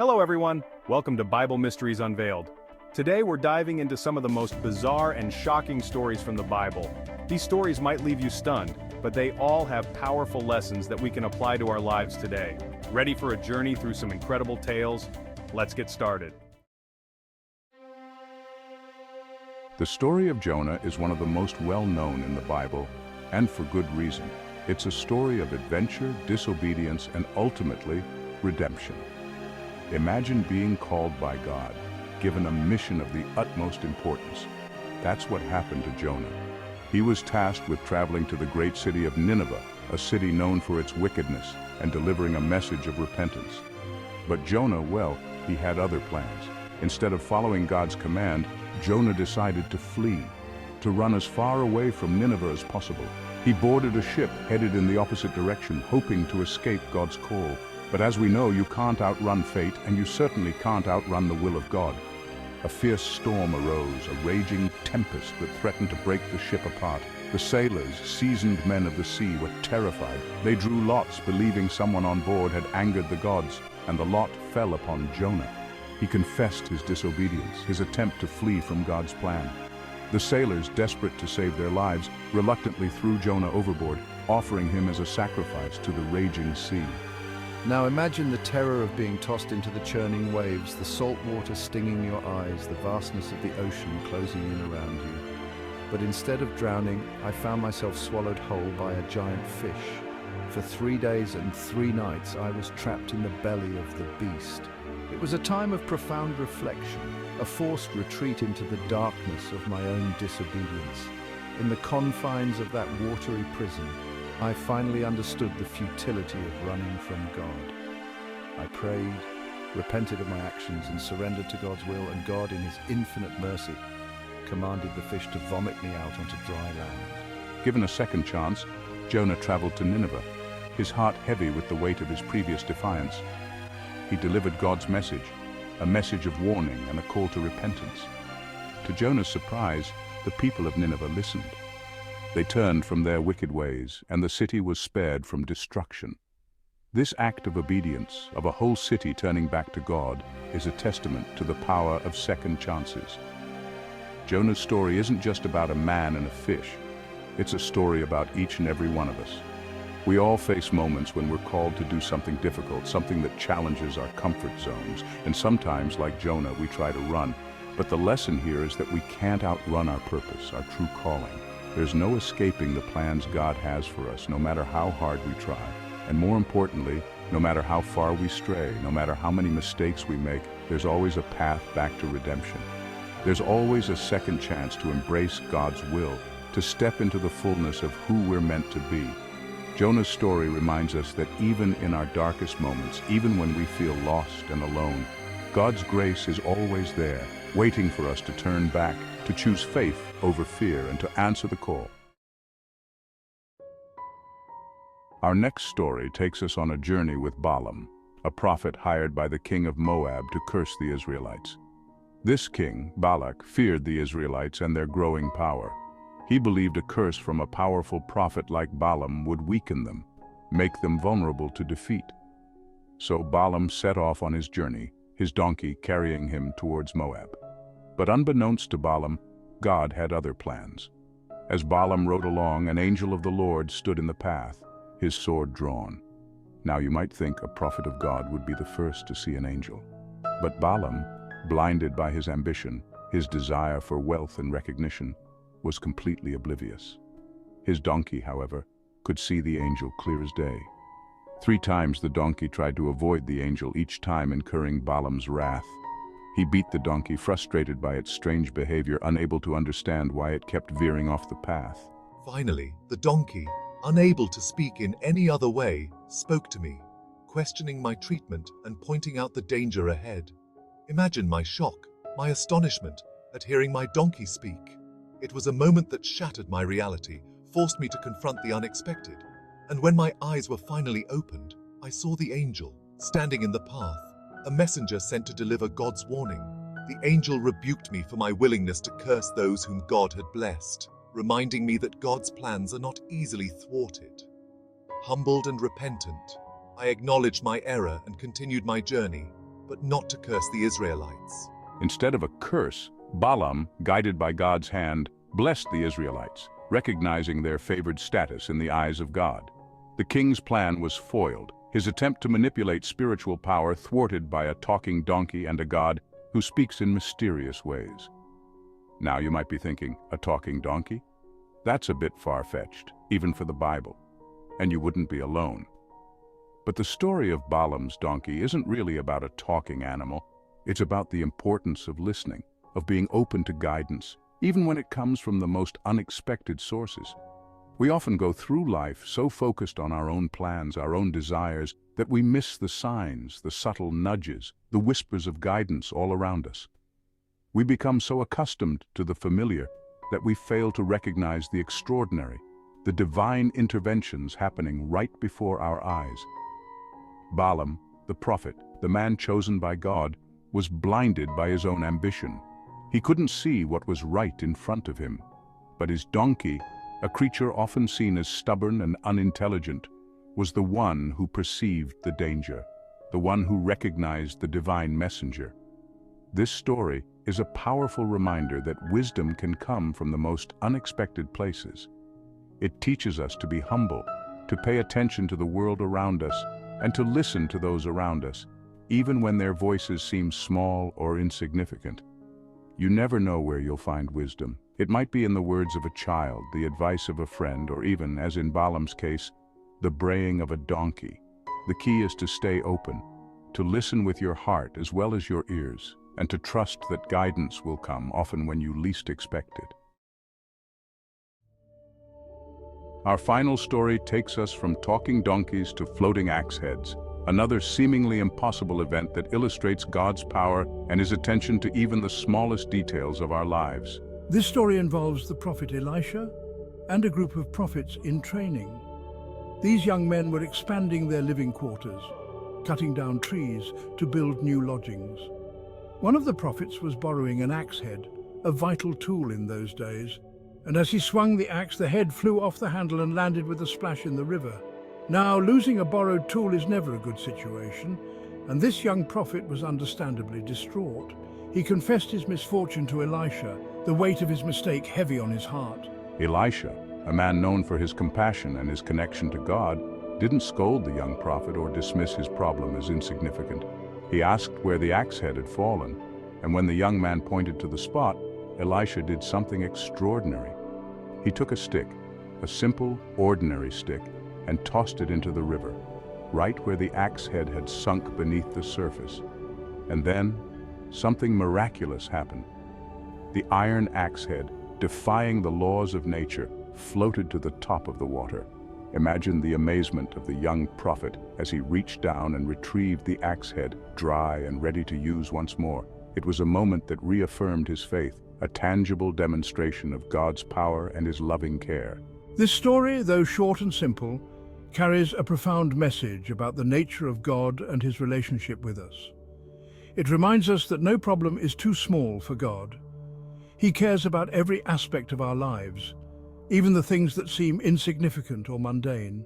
Hello everyone, welcome to Bible Mysteries Unveiled. Today we're diving into some of the most bizarre and shocking stories from the Bible. These stories might leave you stunned, but they all have powerful lessons that we can apply to our lives today. Ready for a journey through some incredible tales? Let's get started. The story of Jonah is one of the most well-known in the Bible, and for good reason. It's a story of adventure, disobedience, and ultimately, redemption. Imagine being called by God, given a mission of the utmost importance. That's what happened to Jonah. He was tasked with traveling to the great city of Nineveh, a city known for its wickedness, and delivering a message of repentance. But Jonah, well, he had other plans. Instead of following God's command, Jonah decided to flee, to run as far away from Nineveh as possible. He boarded a ship headed in the opposite direction, hoping to escape God's call. But as we know, you can't outrun fate, and you certainly can't outrun the will of God. A fierce storm arose, a raging tempest that threatened to break the ship apart. The sailors, seasoned men of the sea, were terrified. They drew lots, believing someone on board had angered the gods, and the lot fell upon Jonah. He confessed his disobedience, his attempt to flee from God's plan. The sailors, desperate to save their lives, reluctantly threw Jonah overboard, offering him as a sacrifice to the raging sea. Now imagine the terror of being tossed into the churning waves, the salt water stinging your eyes, the vastness of the ocean closing in around you. But instead of drowning, I found myself swallowed whole by a giant fish. For 3 days and 3 nights, I was trapped in the belly of the beast. It was a time of profound reflection, a forced retreat into the darkness of my own disobedience. In the confines of that watery prison, I finally understood the futility of running from God. I prayed, repented of my actions, and surrendered to God's will, and God, in his infinite mercy, commanded the fish to vomit me out onto dry land. Given a second chance, Jonah traveled to Nineveh, his heart heavy with the weight of his previous defiance. He delivered God's message, a message of warning and a call to repentance. To Jonah's surprise, the people of Nineveh listened. They turned from their wicked ways, and the city was spared from destruction. This act of obedience, of a whole city turning back to God, is a testament to the power of second chances. Jonah's story isn't just about a man and a fish. It's a story about each and every one of us. We all face moments when we're called to do something difficult, something that challenges our comfort zones, and sometimes, like Jonah, we try to run. But the lesson here is that we can't outrun our purpose, our true calling. There's no escaping the plans God has for us, no matter how hard we try. And more importantly, no matter how far we stray, no matter how many mistakes we make, there's always a path back to redemption. There's always a second chance to embrace God's will, to step into the fullness of who we're meant to be. Jonah's story reminds us that even in our darkest moments, even when we feel lost and alone, God's grace is always there, waiting for us to turn back, to choose faith over fear, and to answer the call. Our next story takes us on a journey with Balaam, a prophet hired by the king of Moab to curse the Israelites. This king, Balak, feared the Israelites and their growing power. He believed a curse from a powerful prophet like Balaam would weaken them, make them vulnerable to defeat. So Balaam set off on his journey, his donkey carrying him towards Moab. But unbeknownst to Balaam, God had other plans. As Balaam rode along, an angel of the Lord stood in the path, his sword drawn. Now you might think a prophet of God would be the first to see an angel. But Balaam, blinded by his ambition, his desire for wealth and recognition, was completely oblivious. His donkey, however, could see the angel clear as day. 3 times the donkey tried to avoid the angel, each time incurring Balaam's wrath. He beat the donkey, frustrated by its strange behavior, unable to understand why it kept veering off the path. Finally, the donkey, unable to speak in any other way, spoke to me, questioning my treatment and pointing out the danger ahead. Imagine my shock, my astonishment at hearing my donkey speak. It was a moment that shattered my reality, forced me to confront the unexpected. And when my eyes were finally opened, I saw the angel, standing in the path, a messenger sent to deliver God's warning. The angel rebuked me for my willingness to curse those whom God had blessed, reminding me that God's plans are not easily thwarted. Humbled and repentant, I acknowledged my error and continued my journey, but not to curse the Israelites. Instead of a curse, Balaam, guided by God's hand, blessed the Israelites, recognizing their favored status in the eyes of God. The king's plan was foiled, his attempt to manipulate spiritual power thwarted by a talking donkey and a God who speaks in mysterious ways. Now you might be thinking, a talking donkey? That's a bit far-fetched, even for the Bible. And you wouldn't be alone. But the story of Balaam's donkey isn't really about a talking animal. It's about the importance of listening, of being open to guidance, even when it comes from the most unexpected sources. We often go through life so focused on our own plans, our own desires, that we miss the signs, the subtle nudges, the whispers of guidance all around us. We become so accustomed to the familiar that we fail to recognize the extraordinary, the divine interventions happening right before our eyes. Balaam, the prophet, the man chosen by God, was blinded by his own ambition. He couldn't see what was right in front of him. But his donkey, a creature often seen as stubborn and unintelligent, was the one who perceived the danger, the one who recognized the divine messenger. This story is a powerful reminder that wisdom can come from the most unexpected places. It teaches us to be humble, to pay attention to the world around us, and to listen to those around us, even when their voices seem small or insignificant. You never know where you'll find wisdom. It might be in the words of a child, the advice of a friend, or even, as in Balaam's case, the braying of a donkey. The key is to stay open, to listen with your heart as well as your ears, and to trust that guidance will come often when you least expect it. Our final story takes us from talking donkeys to floating axe heads, another seemingly impossible event that illustrates God's power and his attention to even the smallest details of our lives. This story involves the prophet Elisha and a group of prophets in training. These young men were expanding their living quarters, cutting down trees to build new lodgings. One of the prophets was borrowing an axe head, a vital tool in those days, and as he swung the axe, the head flew off the handle and landed with a splash in the river. Now, losing a borrowed tool is never a good situation, and this young prophet was understandably distraught. He confessed his misfortune to Elisha, the weight of his mistake heavy on his heart. Elisha, a man known for his compassion and his connection to God, didn't scold the young prophet or dismiss his problem as insignificant. He asked where the axe head had fallen, and when the young man pointed to the spot, Elisha did something extraordinary. He took a stick, a simple, ordinary stick, and tossed it into the river, right where the axe head had sunk beneath the surface. And then, something miraculous happened. The iron axe head, defying the laws of nature, floated to the top of the water. Imagine the amazement of the young prophet as he reached down and retrieved the axe head, dry and ready to use once more. It was a moment that reaffirmed his faith, a tangible demonstration of God's power and his loving care. This story, though short and simple, carries a profound message about the nature of God and his relationship with us. It reminds us that no problem is too small for God. He cares about every aspect of our lives, even the things that seem insignificant or mundane.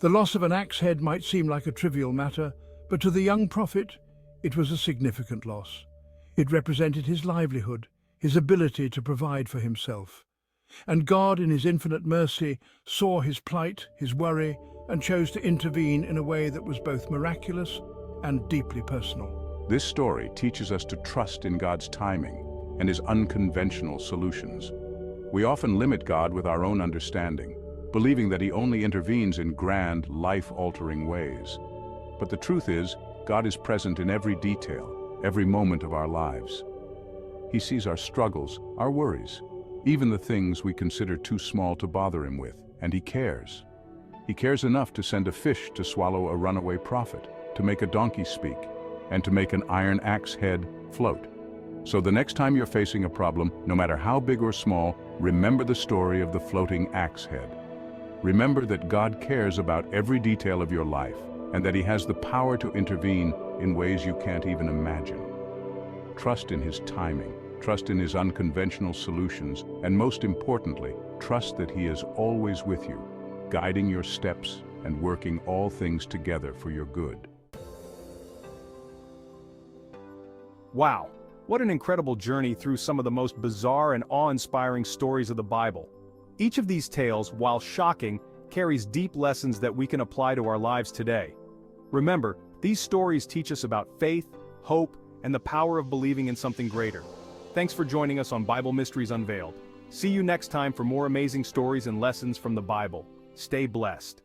The loss of an axe head might seem like a trivial matter, but to the young prophet, it was a significant loss. It represented his livelihood, his ability to provide for himself. And God, in his infinite mercy, saw his plight, his worry, and chose to intervene in a way that was both miraculous and deeply personal. This story teaches us to trust in God's timing and his unconventional solutions. We often limit God with our own understanding, believing that he only intervenes in grand, life-altering ways. But the truth is, God is present in every detail, every moment of our lives. He sees our struggles, our worries, even the things we consider too small to bother him with, and he cares. He cares enough to send a fish to swallow a runaway prophet, to make a donkey speak, and to make an iron axe head float. So the next time you're facing a problem, no matter how big or small, remember the story of the floating axe head. Remember that God cares about every detail of your life, and that he has the power to intervene in ways you can't even imagine. Trust in his timing, trust in his unconventional solutions, and most importantly, trust that he is always with you, guiding your steps and working all things together for your good. Wow, what an incredible journey through some of the most bizarre and awe-inspiring stories of the Bible. Each of these tales, while shocking, carries deep lessons that we can apply to our lives today. Remember, these stories teach us about faith, hope, and the power of believing in something greater. Thanks for joining us on Bible Mysteries Unveiled. See you next time for more amazing stories and lessons from the Bible. Stay blessed.